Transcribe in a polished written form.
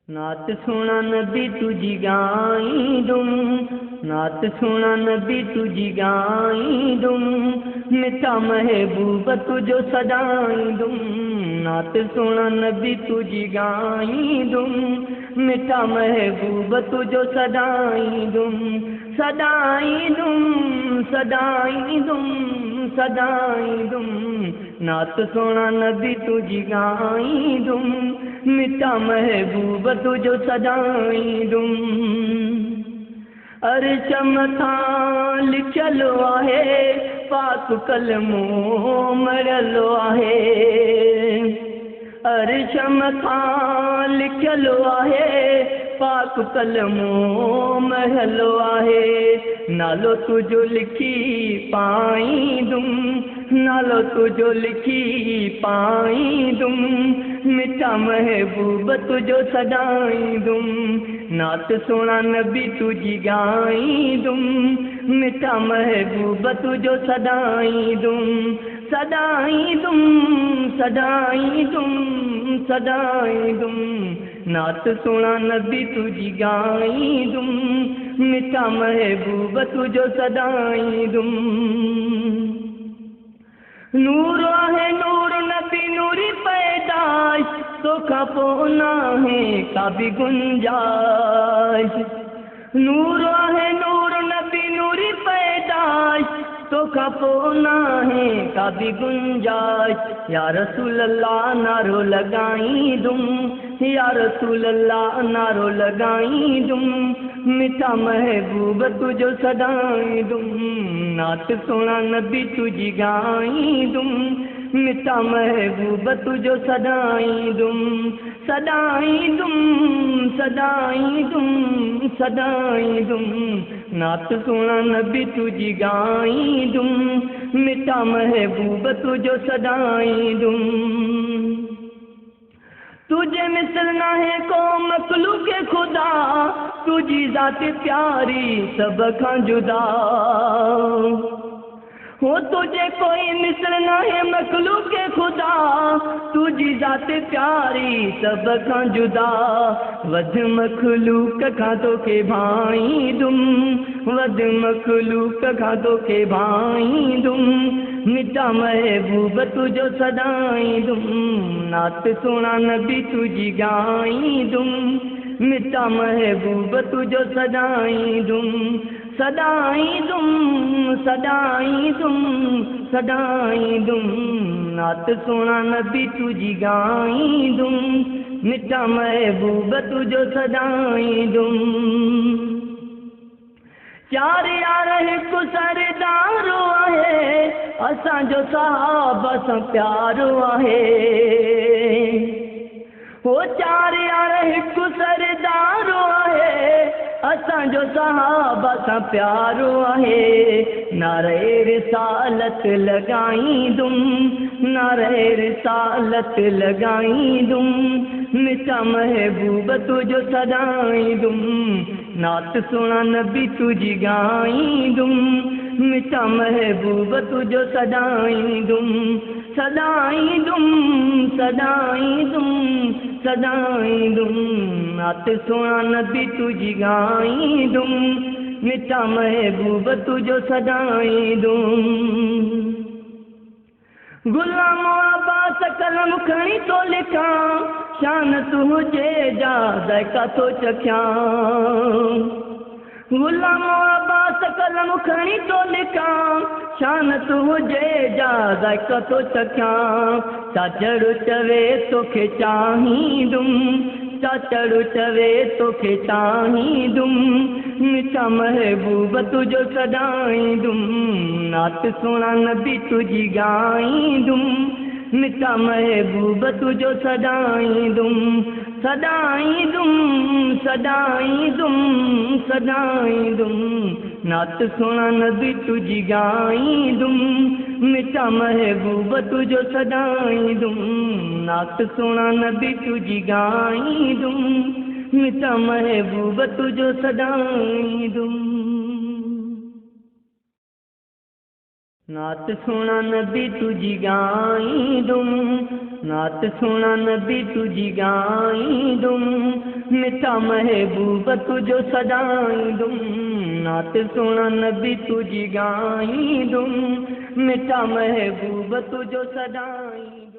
नात सोना नबी तुझी गाईंदुम, नात सोना नबी तुझी गाईंदुम, मिठा महबूब तुझो सदाईंदुम। नात सोना नबी तुझी गाईंदुम, मिठा महबूब तुझो सदाईंदुम। सदाईंदुम सदाईंदुम सदाईंदुम, नात सोना नबी तुझी गाईंदुम, मिठा महबूब तुझो सदाईंदुम। अर्श मथां लिखियलु आहे, पाक कलमो मरियलु आहे। अर्श मथां लिखियलु आहे, पाक कलमो महलो आहे। नालो तुझो लिखी पाईंदुम, नालो तुझो लिखी पाईंदुम, मिठा महबूब तुझो सदाईंदुम। नात सोना नबी तुझी गाईंदुम, मिठा महबूब तुझो सदाईंदुम। सदाईंदुम सदाईंदुम सदाईंदुम, नात सोना नबी तुझी गाईंदुम, मिठा महबूब तुझो सदाईंदुम। नूर आहे नूर नबी नूरी पैदाइश, तोखां पोइ नाहे का बि गुंजाइश। नूर आहे नूर नबी नूरी पैदाइश, तोखां पोइ नाहे का बि गुंजाइश। या रसूल अल्लाह नारो लॻाईंदुम, या रसूल अल्लाह नारो लॻाईंदुम, मिठा महबूब तुझो सदाईंदुम। नात सोना नबी तुझी गाईंदुम, मिठा महबूब तुझो सदाईंदुम। सदाईंदुम सदाईंदुम सदाईंदुम, नात सोना नबी तुझी गाईंदुम, मिठा महबूब तुझो सदाईंदुम। तुझे मिसल नाहे को मखलूक खुदा, तुझी ज़ात प्यारी सब खां जुदा। हो तुझे कोई मिसल नाहे मखलूक खुदा, तुझी ज़ात प्यारी सब खां जुदा। वध मखलूक खां तोखे भाईंदुम, वध मखलूक खां तोखे भाईंदुम, मिठा महबूब तुझो सदाईंदुम। नात सोना नबी तुझी गाईंदुम, मिठा महबूब तुझो सदाईंदुम। सदाईंदुम सदाईंदुम सदाईंदुम, नात सोना नबी तुझी गाईंदुम, मिठा महबूब तुझो सदाईंदुम। चार यार हिकु सरदारो आहे, असांजो साहब सां प्यारो आहे। हो चार यार हिकु सरदारो आहे, असांजो साहब सां प्यारो आहे। नारे रिसालत लॻाईंदुम, नारे रिसालत लॻाईंदुम, मिठा महबूब तुझो सदाईंदुम। नात सोना नबी तुझी गाईंदुम, मिठा महबूब तुझो सदाईंदुम। सदाईंदुम सदाईंदुम सदाईंदुम, नात सोना नबी तुझी गाईंदुम, मिठा महबूब तुझो सदाईंदुम। गुलाम अब्बास कलम खणी थो लिखां, शान तुंहिंजे जा ज़ाइका थो चखियां। गुलाम अब्बास कलम खणी थो लिखां, शान तुंहिंजे जा ज़ाइका थो चखियां। चाचड़ चवे तोखे चाहींदुम, चाचड़ चवे तोखे चाहींदुम, मिठा महबूब तुझो सदाईंदुम। नात सोना नबी तुझी गाईंदुम, मिठा महबूब तुझो सदाईंदुम। सदाईंदुम सदाईंदुम सदाईंदुम, नात सोना नबी तुझी गाईंदुम, मिठा महबूब तुझो सदाईंदुम। नात सोना नबी तुझी गाईंदुम, मिठा महबूब तुझो सदाईंदुम। नात सोना नबी तुझी गाईंदुम, नात सोना नबी तुझी गाईंदुम, मिठा महबूब तुझो सजाईंदुम नात सोना नबी तुझी गाईंदुम मिठा महबूब तुझो सजाईंदुम।